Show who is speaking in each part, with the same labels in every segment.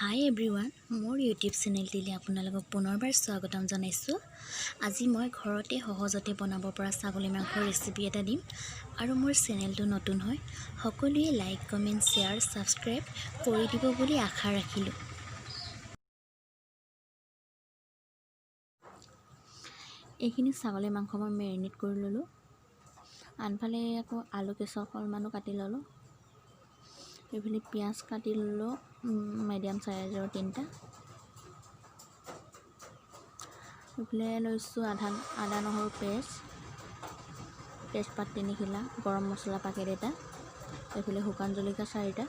Speaker 1: হাই everyone, মোৰ YouTube চেনেলটিলৈ আপোনালোকক পুনৰবাৰ স্বাগতম জনাইছোঁ। আজি মই ঘৰতে সহজতে বনাব পৰা ছাগলী মাংসৰ ৰেচিপি এটা দিম আৰু মোৰ চেনেলটো নতুন হয় সকলোৱে লাইক, কমেণ্ট, শ্বেয়াৰ, ছাবস্ক্ৰাইব কৰি দিব বুলি আশা ৰাখিলোঁ। এইখিনি ছাগলী মাংস মই মেৰিনেট কৰি ল'লোঁ। আনফালে আকৌ আলু কেঁচা অকণমানো কাটি ল'লোঁ। এইফালে পিঁয়াজ কাটি ল'লোঁ মিডিয়াম চাইজৰ 3টা। এইফালে লৈছোঁ আদা নহৰু পেষ্ট, তেজপাত 3 খিলা, গৰম মছলা পেকেট এটা, এইফালে শুকান জলকীয়া 4টা।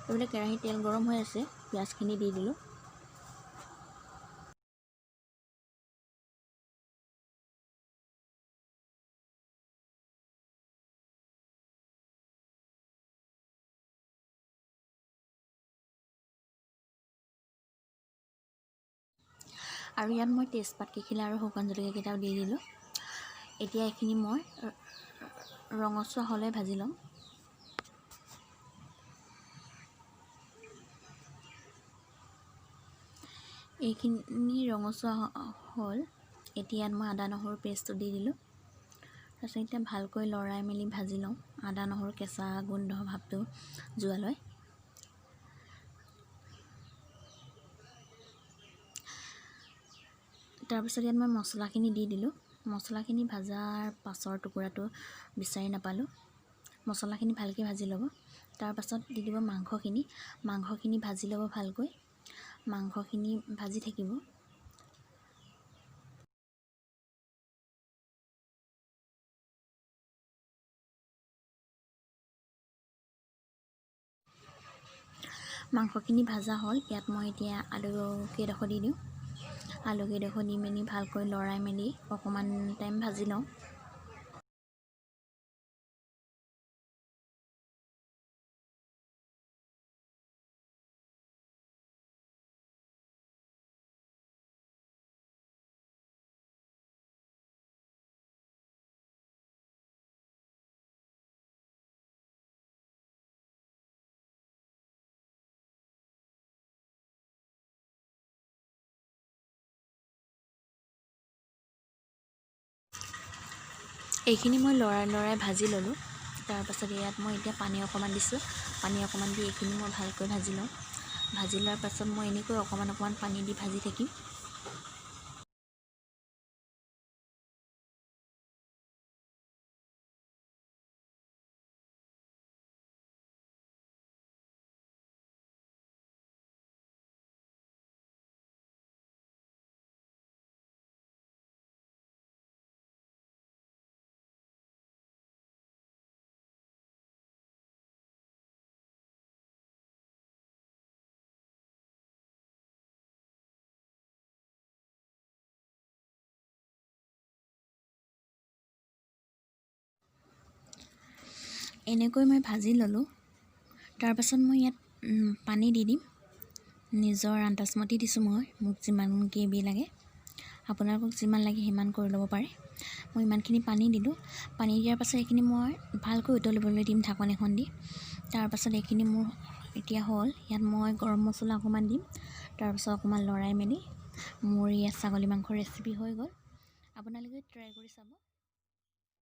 Speaker 1: এইফালে কেৰাহীত তেল গৰম হৈ আছে, পিঁয়াজখিনি দি দিলোঁ। আৰু ইয়াত মই তেজপাত কেইখিলা আৰু শুকান জলকীয়া কেইটাও দি দিলোঁ। এতিয়া এইখিনি মই ৰঙচুৱা হ'লে ভাজি ল'ম। এইখিনি ৰঙচুৱা হ'ল। এতিয়া ইয়াত মই আদা নহৰু পেষ্টটো দি দিলোঁ। তাৰপিছত এতিয়া ভালকৈ লৰাই মেলি ভাজি লওঁ, আদা নহৰু কেঁচা গোন্ধ ভাৱটো যোৱালৈ। তাৰপিছত ইয়াত মই মছলাখিনি দি দিলোঁ। মছলাখিনি ভাজাৰ পাছৰ টুকুৰাটো বিচাৰি নাপালোঁ। মছলাখিনি ভালকৈ ভাজি ল'ব। তাৰপাছত দি দিব মাংসখিনি ভাজি ল'ব ভালকৈ। মাংসখিনি ভাজি থাকিব। মাংসখিনি ভাজা হ'ল। ইয়াত মই এতিয়া আলু কেইডোখৰ দি দিওঁ। আলু কেইডোখৰ দি মেলি ভালকৈ লৰাই মেলি অকণমান টাইম ভাজি লওঁ। এইখিনি মই লৰাই ভাজি ল'লোঁ। তাৰপাছত ইয়াত মই এতিয়া পানী অকণমান দিছোঁ। পানী অকণমান দি এইখিনি মই ভালকৈ ভাজি লওঁ। ভাজি লোৱাৰ পাছত মই এনেকৈ অকণমান পানী দি ভাজি থাকিম। এনেকৈ মই ভাজি ল'লোঁ। তাৰপাছত মই ইয়াত পানী দি দিম। নিজৰ আন্দাজমতে দিছোঁ মই, মোক যিমান গ্ৰেভি লাগে। আপোনালোকক যিমান লাগে সিমান কৰি ল'ব পাৰে। মই ইমানখিনি পানী দিলোঁ। পানী দিয়াৰ পাছত এইখিনি মই ভালকৈ উতলিবলৈ দিম ঢাকন এখন দি। তাৰপাছত এইখিনি মোৰ এতিয়া হ'ল। ইয়াত মই গৰম মছলা অকণমান দিম। তাৰপাছত অকণমান লৰাই মেলি মোৰ ইয়াত ছাগলী মাংসৰ ৰেচিপি হৈ গ'ল। আপোনালোকে ট্ৰাই কৰি চাব।